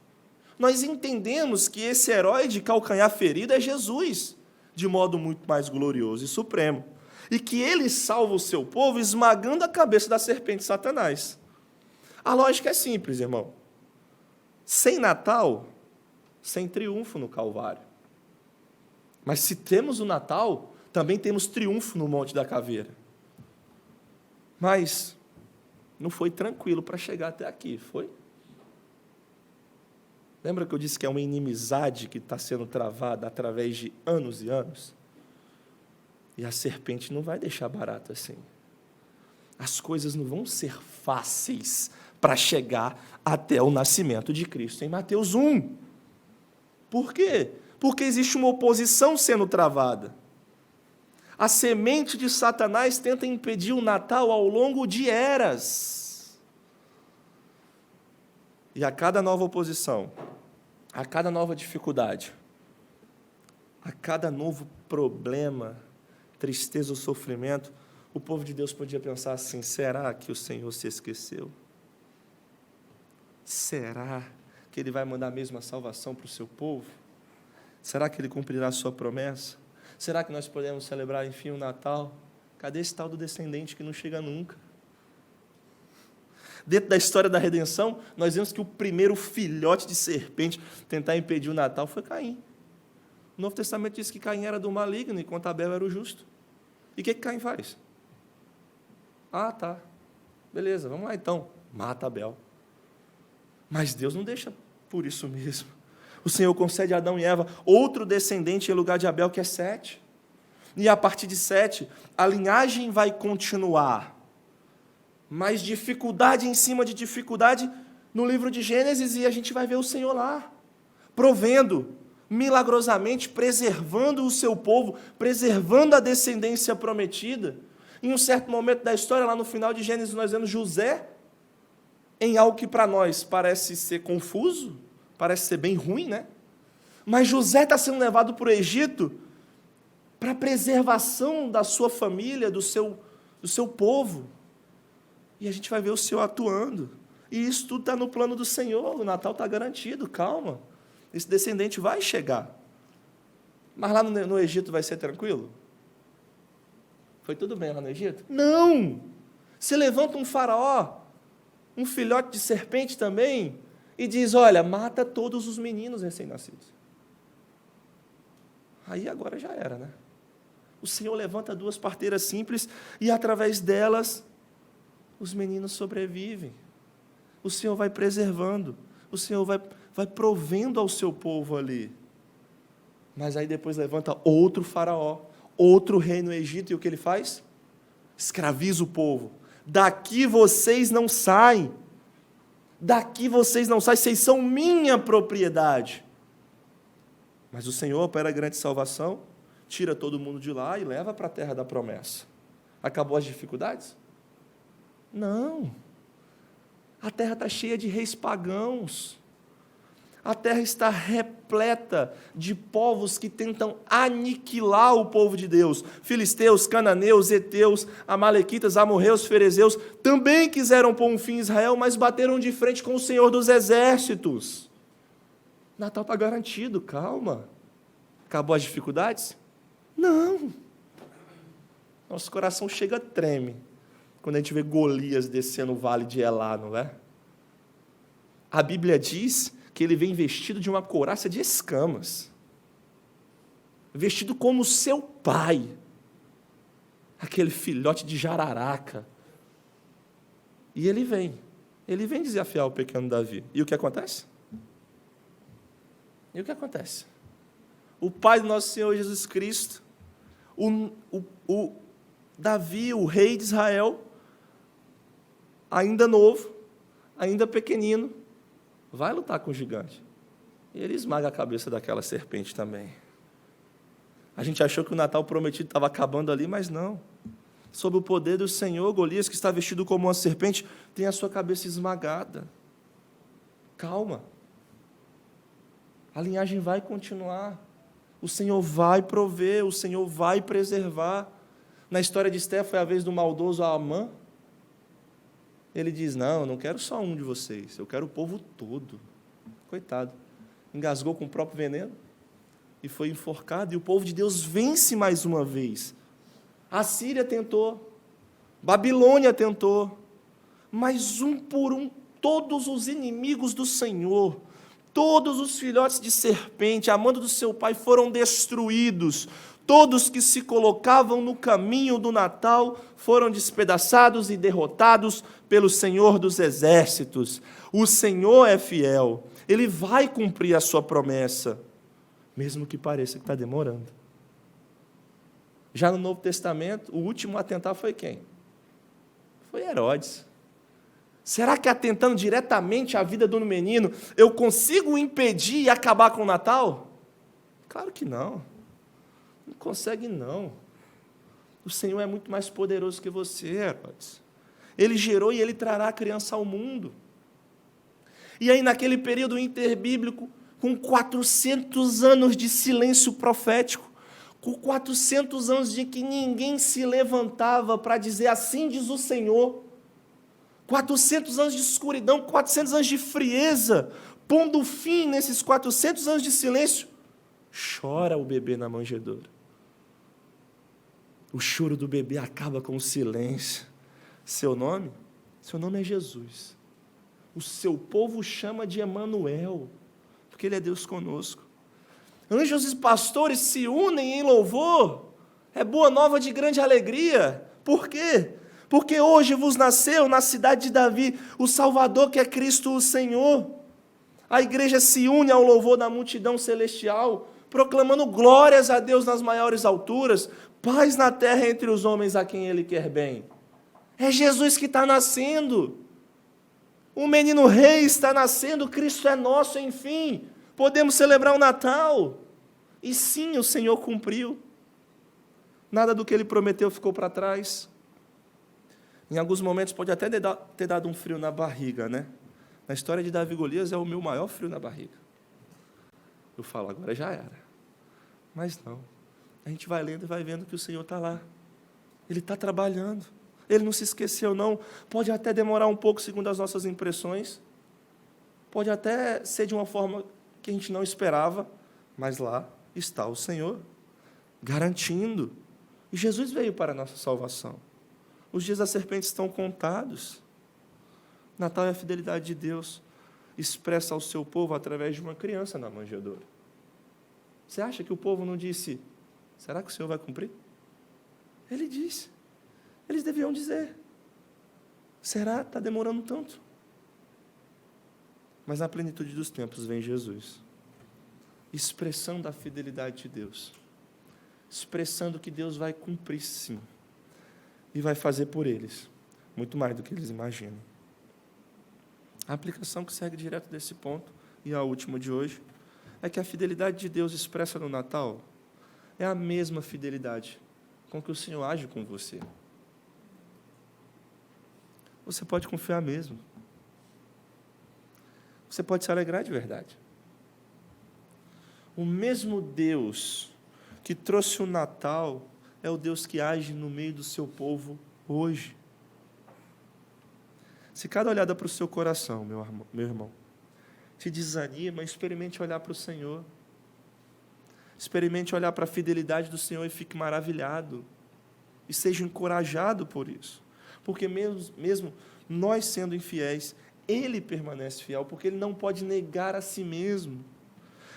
Nós entendemos que esse herói de calcanhar ferido é Jesus, de modo muito mais glorioso e supremo, e que ele salva o seu povo esmagando a cabeça da serpente Satanás. A lógica é simples, irmão. Sem Natal, sem triunfo no Calvário. Mas se temos o Natal, também temos triunfo no Monte da Caveira. Mas não foi tranquilo para chegar até aqui, foi? Lembra que eu disse que é uma inimizade que está sendo travada através de anos e anos? E a serpente não vai deixar barato assim. As coisas não vão ser fáceis para chegar até o nascimento de Cristo em Mateus 1. Por quê? Porque existe uma oposição sendo travada. A semente de Satanás tenta impedir o Natal ao longo de eras. E a cada nova oposição, a cada nova dificuldade, a cada novo problema, tristeza ou sofrimento, o povo de Deus podia pensar assim: será que o Senhor se esqueceu? Será que Ele vai mandar mesmo a salvação para o seu povo? Será que Ele cumprirá a sua promessa? Será que nós podemos celebrar, enfim, o Natal? Cadê esse tal do descendente que não chega nunca? Dentro da história da redenção, nós vemos que o primeiro filhote de serpente tentar impedir o Natal foi Caim. O Novo Testamento diz que Caim era do maligno, enquanto Abel era o justo. E o que Caim faz? Ah, tá. Beleza, vamos lá então. Mata Abel. Mas Deus não deixa por isso mesmo. O Senhor concede a Adão e Eva outro descendente em lugar de Abel, que é Sete. E a partir de Sete, a linhagem vai continuar. Mas dificuldade em cima de dificuldade no livro de Gênesis, e a gente vai ver o Senhor lá, provendo, milagrosamente, preservando o seu povo, preservando a descendência prometida. Em um certo momento da história, lá no final de Gênesis, nós vemos José, em algo que para nós parece ser confuso, parece ser bem ruim, né? Mas José está sendo levado para o Egito para a preservação da sua família, do seu povo. E a gente vai ver o Senhor atuando. E isso tudo está no plano do Senhor. O Natal está garantido, calma. Esse descendente vai chegar. Mas lá no Egito vai ser tranquilo? Foi tudo bem lá no Egito? Não! Você levanta um faraó, um filhote de serpente também, e diz: olha, mata todos os meninos recém-nascidos. Aí agora já era, né? O Senhor levanta duas parteiras simples e através delas os meninos sobrevivem. O Senhor vai preservando, o Senhor vai provendo ao seu povo ali. Mas aí depois levanta outro faraó, outro rei no Egito, e o que ele faz? Escraviza o povo. Daqui vocês não saem. Daqui vocês não saem, vocês são minha propriedade. Mas o Senhor opera a grande salvação, tira todo mundo de lá e leva para a terra da promessa. Acabou as dificuldades? Não. A terra está cheia de reis pagãos. A terra está repleta de povos que tentam aniquilar o povo de Deus. Filisteus, cananeus, heteus, amalequitas, amorreus, ferezeus também quiseram pôr um fim em Israel, mas bateram de frente com o Senhor dos exércitos. Natal está garantido, calma. Acabou as dificuldades? Não. Nosso coração chega, treme quando a gente vê Golias descendo o vale de Elá, não é? A Bíblia diz que ele vem vestido de uma couraça de escamas, vestido como seu pai, aquele filhote de jararaca. E ele vem desafiar o pequeno Davi. E o que acontece? O pai do nosso Senhor Jesus Cristo, o Davi, o rei de Israel, ainda novo, ainda pequenino, vai lutar com o gigante. E ele esmaga a cabeça daquela serpente também. A gente achou que o Natal prometido estava acabando ali, mas não. Sob o poder do Senhor, Golias, que está vestido como uma serpente, tem a sua cabeça esmagada. Calma. A linhagem vai continuar. O Senhor vai prover, o Senhor vai preservar. Na história de Esté, foi a vez do maldoso Amã. Ele diz: não, eu não quero só um de vocês, eu quero o povo todo. Coitado. Engasgou com o próprio veneno e foi enforcado, e o povo de Deus vence mais uma vez. A Síria tentou, Babilônia tentou, mas um por um, todos os inimigos do Senhor, todos os filhotes de serpente, amando do seu pai, foram destruídos. Todos que se colocavam no caminho do Natal foram despedaçados e derrotados pelo Senhor dos exércitos. O Senhor é fiel, Ele vai cumprir a sua promessa, mesmo que pareça que está demorando. Já no Novo Testamento, o último a atentar foi quem? Foi Herodes. Será que atentando diretamente à vida do menino, eu consigo impedir e acabar com o Natal? Claro que não. Não consegue, não. O Senhor é muito mais poderoso que você, Herodes. Ele gerou e Ele trará a criança ao mundo. E aí, naquele período interbíblico, com 400 anos de silêncio profético, com 400 anos de que ninguém se levantava para dizer assim diz o Senhor, 400 anos de escuridão, 400 anos de frieza, pondo fim nesses 400 anos de silêncio, chora o bebê na manjedoura. O choro do bebê acaba com o silêncio. Seu nome? Seu nome é Jesus. O seu povo chama de Emanuel, porque Ele é Deus conosco. Anjos e pastores se unem em louvor. É boa nova de grande alegria. Por quê? Porque hoje vos nasceu na cidade de Davi o Salvador, que é Cristo o Senhor. A igreja se une ao louvor da multidão celestial, proclamando glórias a Deus nas maiores alturas, paz na terra entre os homens a quem Ele quer bem. É Jesus que está nascendo. O menino rei está nascendo, Cristo é nosso, enfim. Podemos celebrar o Natal. E sim, o Senhor cumpriu. Nada do que Ele prometeu ficou para trás. Em alguns momentos pode até ter dado um frio na barriga, né? Na história de Davi e Golias é o meu maior frio na barriga. Eu falo, agora já era. Mas não. A gente vai lendo e vai vendo que o Senhor está lá. Ele está trabalhando. Ele não se esqueceu, não. Pode até demorar um pouco, segundo as nossas impressões. Pode até ser de uma forma que a gente não esperava. Mas lá está o Senhor, garantindo. E Jesus veio para a nossa salvação. Os dias da serpente estão contados. Natal é a fidelidade de Deus, expressa ao seu povo através de uma criança na manjedoura. Você acha que o povo não disse, será que o Senhor vai cumprir? Ele disse. Eles deviam dizer, será? Está demorando tanto. Mas na plenitude dos tempos vem Jesus, expressão da fidelidade de Deus, expressando que Deus vai cumprir sim, e vai fazer por eles, muito mais do que eles imaginam. A aplicação que segue direto desse ponto, e a última de hoje, é que a fidelidade de Deus expressa no Natal é a mesma fidelidade com que o Senhor age com você. Você pode confiar mesmo. Você pode se alegrar de verdade. O mesmo Deus que trouxe o Natal é o Deus que age no meio do seu povo hoje. Se cada olhada para o seu coração, meu irmão, te desanima, experimente olhar para o Senhor. Experimente olhar para a fidelidade do Senhor e fique maravilhado. E seja encorajado por isso. Porque mesmo nós sendo infiéis, Ele permanece fiel, porque Ele não pode negar a si mesmo.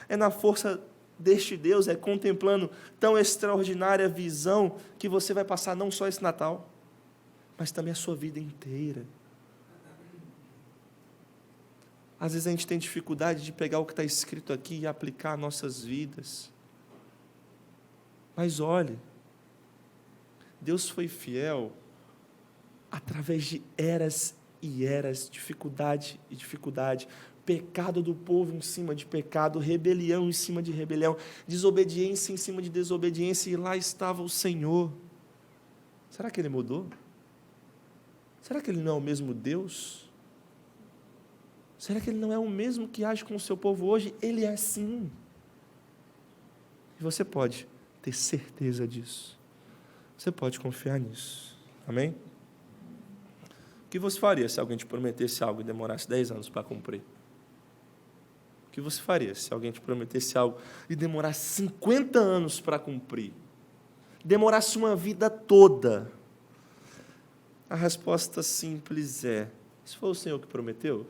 É na força deste Deus, é contemplando tão extraordinária visão, que você vai passar não só esse Natal, mas também a sua vida inteira. Às vezes a gente tem dificuldade de pegar o que está escrito aqui e aplicar às nossas vidas. Mas olhe, Deus foi fiel através de eras e eras, dificuldade e dificuldade, pecado do povo em cima de pecado, rebelião em cima de rebelião, desobediência em cima de desobediência, e lá estava o Senhor. Será que Ele mudou? Será que Ele não é o mesmo Deus? Será que Ele não é o mesmo que age com o seu povo hoje? Ele é sim. E você pode ter certeza disso. Você pode confiar nisso. Amém? O que você faria se alguém te prometesse algo e demorasse 10 anos para cumprir? O que você faria se alguém te prometesse algo e demorasse 50 anos para cumprir? Demorasse uma vida toda? A resposta simples é, se for o Senhor que prometeu,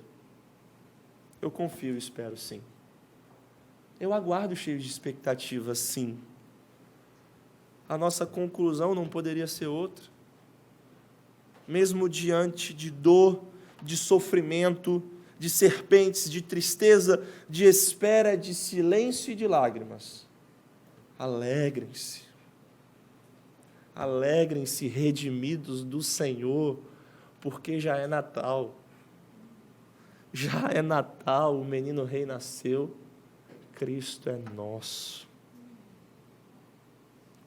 eu confio e espero sim. Eu aguardo cheio de expectativa, sim. A nossa conclusão não poderia ser outra. Mesmo diante de dor, de sofrimento, de serpentes, de tristeza, de espera, de silêncio e de lágrimas, alegrem-se. Alegrem-se, redimidos do Senhor, porque já é Natal. Já é Natal, o menino rei nasceu, Cristo é nosso.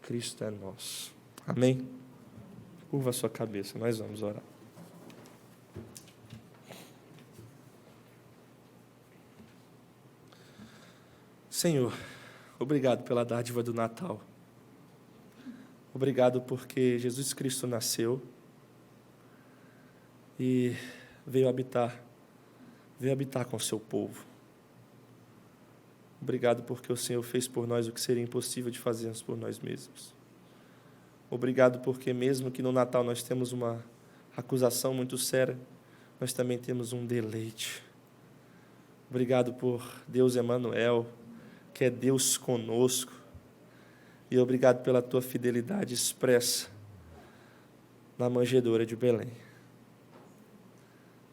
Cristo é nosso. Amém? Curva a sua cabeça, nós vamos orar. Senhor, obrigado pela dádiva do Natal. Obrigado porque Jesus Cristo nasceu e veio habitar com o seu povo. Obrigado porque o Senhor fez por nós o que seria impossível de fazermos por nós mesmos. Obrigado porque mesmo que no Natal nós temos uma acusação muito séria, nós também temos um deleite. Obrigado por Deus Emanuel, que é Deus conosco. E obrigado pela tua fidelidade expressa na manjedoura de Belém.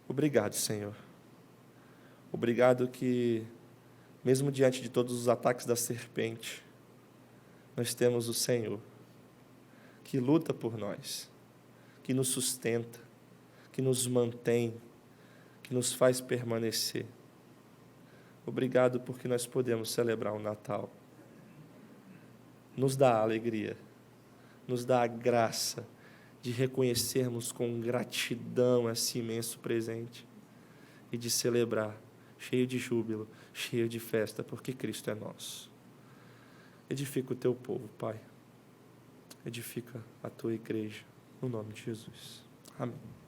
Obrigado, Senhor. Obrigado que, mesmo diante de todos os ataques da serpente, nós temos o Senhor, que luta por nós, que nos sustenta, que nos mantém, que nos faz permanecer. Obrigado porque nós podemos celebrar o Natal. Nos dá a alegria, nos dá a graça de reconhecermos com gratidão esse imenso presente e de celebrar, cheio de júbilo, cheio de festa, porque Cristo é nosso. Edifica o teu povo, Pai. Edifica a tua igreja, no nome de Jesus. Amém.